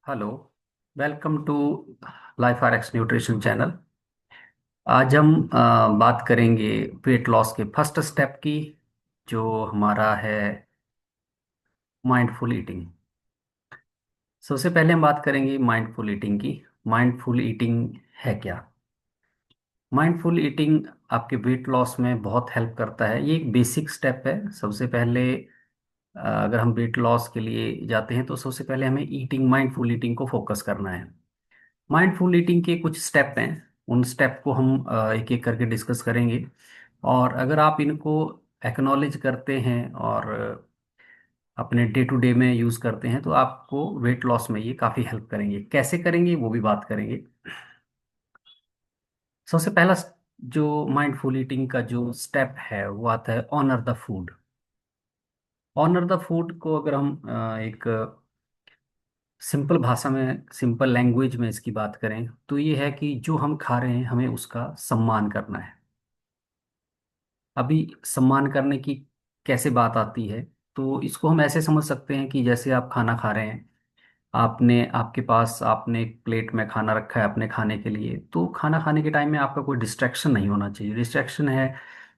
Hello. Welcome to life R X nutrition channel. आज हम बात करेंगे वेट लॉस के फर्स्ट स्टेप की, जो हमारा है माइंडफुल ईटिंग। सबसे पहले हम बात करेंगे माइंडफुल ईटिंग की। माइंडफुल ईटिंग है क्या? माइंडफुल ईटिंग आपके वेट लॉस में बहुत हेल्प करता है। ये एक बेसिक स्टेप है। सबसे पहले अगर हम वेट लॉस के लिए जाते हैं तो सबसे पहले हमें ईटिंग, माइंडफुल ईटिंग को फोकस करना है। माइंडफुल ईटिंग के कुछ स्टेप हैं। उन स्टेप को हम एक एक करके डिस्कस करेंगे। और अगर आप इनको एक्नॉलेज करते हैं और अपने डे टू डे में यूज़ करते हैं तो आपको वेट लॉस में ये काफ़ी हेल्प करेंगे। कैसे करेंगे वो भी बात करेंगे। सबसे पहला जो माइंडफुल ईटिंग का जो स्टेप है वो आता है honour the food. Honour the food को अगर हम एक सिंपल भाषा में, सिंपल लैंग्वेज में इसकी बात करें तो ये है कि जो हम खा रहे हैं हमें उसका सम्मान करना है। अभी सम्मान करने की कैसे बात आती है? तो इसको हम ऐसे समझ सकते हैं कि जैसे आप खाना खा रहे हैं, आपने आपके पास आपने एक प्लेट में खाना रखा है अपने खाने के लिए, तो खाना खाने के टाइम में आपका कोई डिस्ट्रैक्शन नहीं होना चाहिए। डिस्ट्रैक्शन है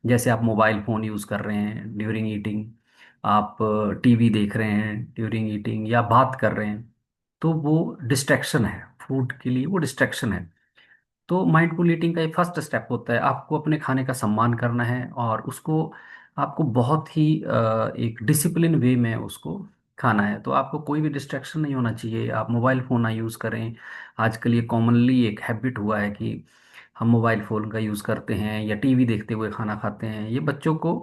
जैसे आप मोबाइल फ़ोन यूज़ कर रहे हैं ड्यूरिंग ईटिंग, आप टीवी देख रहे हैं ड्यूरिंग ईटिंग, या बात कर रहे हैं, तो वो डिस्ट्रैक्शन है। फूड के लिए वो डिस्ट्रैक्शन है। तो माइंडफुल ईटिंग का ये फर्स्ट स्टेप होता है, आपको अपने खाने का सम्मान करना है और उसको आपको बहुत ही एक डिसिप्लिन वे में उसको खाना है। तो आपको कोई भी डिस्ट्रैक्शन नहीं होना चाहिए। आप मोबाइल फ़ोन ना यूज़ करें। आजकल ये कॉमनली एक हैबिट हुआ है कि हम मोबाइल फ़ोन का यूज़ करते हैं या टीवी देखते हुए खाना खाते हैं। ये बच्चों को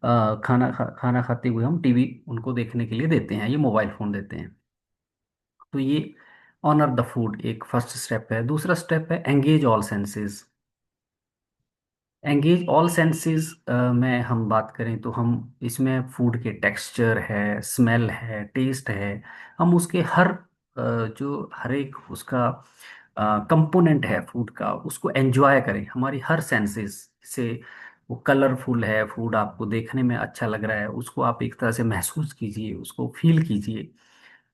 खाना खाते हुए हम टीवी उनको देखने के लिए देते हैं, ये मोबाइल फ़ोन देते हैं। तो ये ऑनर द फूड एक फर्स्ट स्टेप है। दूसरा स्टेप है engage all senses. Engage all senses में हम बात करें तो हम इसमें फूड के टेक्सचर है, स्मेल है, टेस्ट है, हम उसके हर जो हर एक उसका कंपोनेंट है फूड का, उसको एंजॉय करें हमारी हर सेंसेस से। वो कलरफुल है फूड, आपको देखने में अच्छा लग रहा है, उसको आप एक तरह से महसूस कीजिए, उसको फील कीजिए,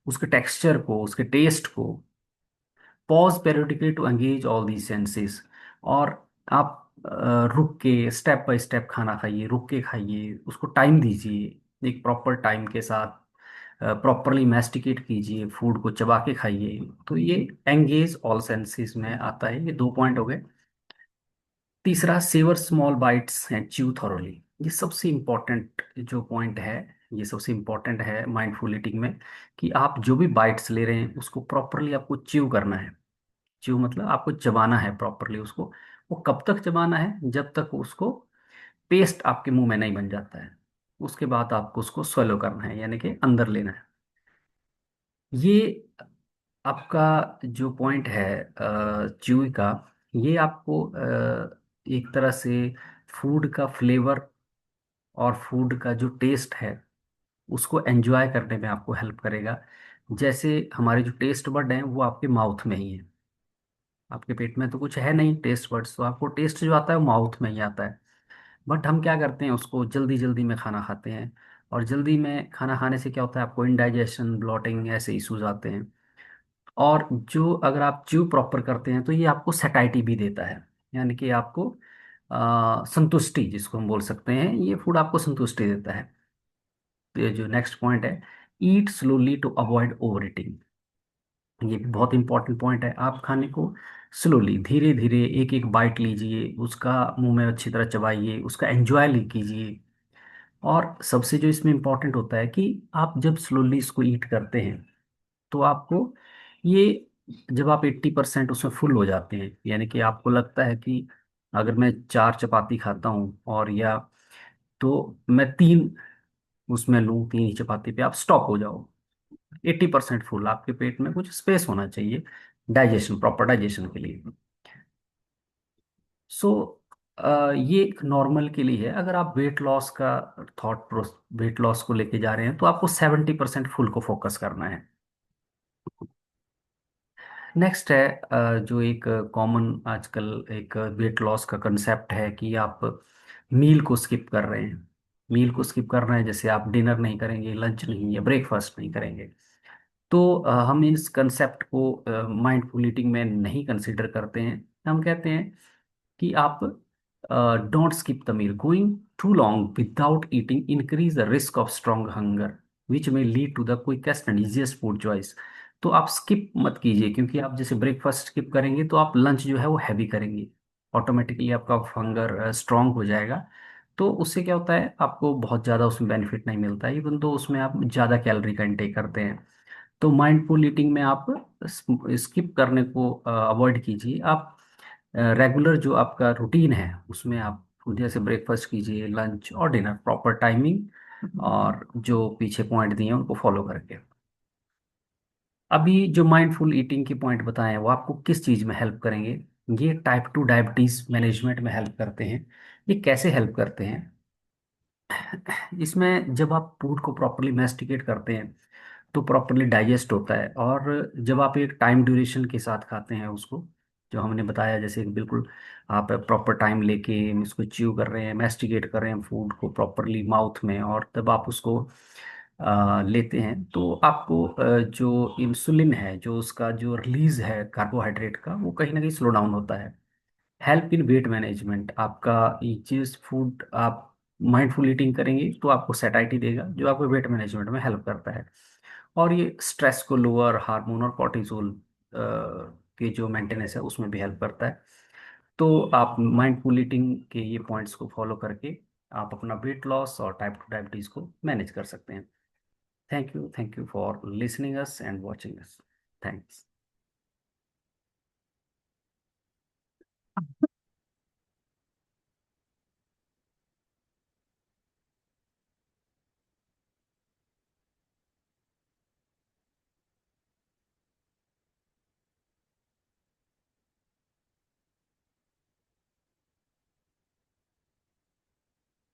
उसके टेक्सचर को, उसके टेस्ट को। Pause periodically to engage all the senses. और आप रुक के स्टेप बाय स्टेप खाना खाइए, रुक के खाइए, उसको टाइम दीजिए एक प्रॉपर टाइम के साथ। प्रॉपरली मैस्टिकेट कीजिए, फूड को चबा के खाइए। तो ये एंगेज ऑल सेंसेस में आता है। ये दो पॉइंट हो गए। तीसरा savour small bites and chew thoroughly. ये सबसे इम्पोर्टेंट जो पॉइंट है, ये सबसे इम्पोर्टेंट है माइंडफुल ईटिंग में, कि आप जो भी बाइट्स ले रहे हैं उसको प्रॉपरली आपको च्यू करना है। च्यू मतलब आपको चबाना है प्रॉपरली उसको। वो कब तक चबाना है? जब तक उसको पेस्ट आपके मुंह में नहीं बन जाता है। उसके बाद आपको उसको स्वेलो करना है, यानी कि अंदर लेना है। ये आपका जो पॉइंट है च्यूई का, ये आपको एक तरह से फूड का फ्लेवर और फूड का जो टेस्ट है उसको एंजॉय करने में आपको हेल्प करेगा। जैसे हमारे जो टेस्ट बड हैं वो आपके माउथ में ही है। आपके पेट में तो कुछ है नहीं टेस्ट बड्स, तो आपको टेस्ट जो आता है वो माउथ में ही आता है। बट हम क्या करते हैं, उसको जल्दी जल्दी में खाना खाते हैं। और जल्दी में खाना खाने से क्या होता है, आपको इंडाइजेशन, ब्लॉटिंग ऐसे इश्यूज आते हैं। और जो अगर आप च्यू प्रॉपर करते हैं तो ये आपको सैटाइटी भी देता है, यानी कि आपको संतुष्टि जिसको हम बोल सकते हैं, ये फूड आपको संतुष्टि देता है। तो ये जो नेक्स्ट पॉइंट है, eat slowly to avoid overeating. ये भी बहुत इंपॉर्टेंट पॉइंट है। आप खाने को स्लोली, धीरे धीरे एक एक बाइट लीजिए, उसका मुंह में अच्छी तरह चबाइए, उसका एंजॉय कीजिए। और सबसे जो इसमें इम्पोर्टेंट होता है कि आप जब स्लोली इसको ईट करते हैं तो आपको ये, जब आप 80% उसमें फुल हो जाते हैं, यानी कि आपको लगता है कि अगर मैं 4 चपाती खाता हूँ और या तो मैं 3 उसमें लूँ, 3 ही चपाती पे आप स्टॉप हो जाओ। 80% फुल, आपके पेट में कुछ स्पेस होना चाहिए डाइजेशन, प्रॉपर डाइजेशन के लिए। सो ये एक नॉर्मल के लिए है। अगर आप वेट लॉस का वेट लॉस को लेके जा रहे हैं तो आपको 70% फुल को फोकस करना है। नेक्स्ट है जो एक कॉमन आजकल एक वेट लॉस का कंसेप्ट है कि आप मील को स्किप कर रहे हैं। मील को स्किप कर रहे हैं, जैसे आप डिनर नहीं करेंगे, लंच नहीं या ब्रेकफास्ट नहीं करेंगे। तो हम इस कंसेप्ट को माइंडफुल ईटिंग में नहीं कंसिडर करते हैं। हम कहते हैं कि आप don't skip the meal, going too long without eating increase the risk of strong hunger which may lead to the quickest and easiest food choice. तो आप स्किप मत कीजिए, क्योंकि आप जैसे ब्रेकफास्ट स्किप करेंगे तो आप लंच जो है वो हैवी करेंगे, ऑटोमेटिकली आपका हंगर स्ट्रांग हो जाएगा। तो उससे क्या होता है, आपको बहुत ज़्यादा उसमें बेनिफिट नहीं मिलता है, इवन तो उसमें आप ज़्यादा कैलोरी का इंटेक करते हैं। तो माइंडफुल ईटिंग में आप स्किप करने को अवॉइड कीजिए। आप रेगुलर जो आपका रूटीन है उसमें आप जैसे ब्रेकफास्ट कीजिए, लंच और डिनर प्रॉपर टाइमिंग, और जो पीछे पॉइंट दिए हैं उनको फॉलो करके। अभी जो माइंडफुल ईटिंग के पॉइंट बताए हैं वो आपको किस चीज़ में हेल्प करेंगे? ये टाइप 2 डायबिटीज़ मैनेजमेंट में हेल्प करते हैं। ये कैसे हेल्प करते हैं? इसमें जब आप फूड को प्रॉपरली मैस्टिकेट करते हैं तो प्रॉपरली डाइजेस्ट होता है, और जब आप एक टाइम ड्यूरेशन के साथ खाते हैं उसको, जो हमने बताया, जैसे कि बिल्कुल आप प्रॉपर टाइम लेके इसको च्यू कर रहे हैं, मैस्टिकेट कर रहे हैं फूड को प्रॉपरली माउथ में, और तब आप उसको लेते हैं, तो आपको जो इंसुलिन है, जो उसका जो रिलीज है कार्बोहाइड्रेट का, वो कहीं ना कहीं स्लो डाउन होता है। हेल्प इन वेट मैनेजमेंट, आपका ये चीज फूड आप माइंडफुल ईटिंग करेंगे तो आपको सैटिस्फैक्शन देगा, जो आपको वेट मैनेजमेंट में हेल्प करता है। और ये स्ट्रेस को लोअर, हार्मोन और कॉर्टिसोल के जो मेंटेनेंस है उसमें भी हेल्प करता है। तो आप माइंडफुल ईटिंग के ये पॉइंट्स को फॉलो करके आप अपना वेट लॉस और टाइप 2 डायबिटीज़ को मैनेज कर सकते हैं। Thank you for listening us and watching us. Thanks.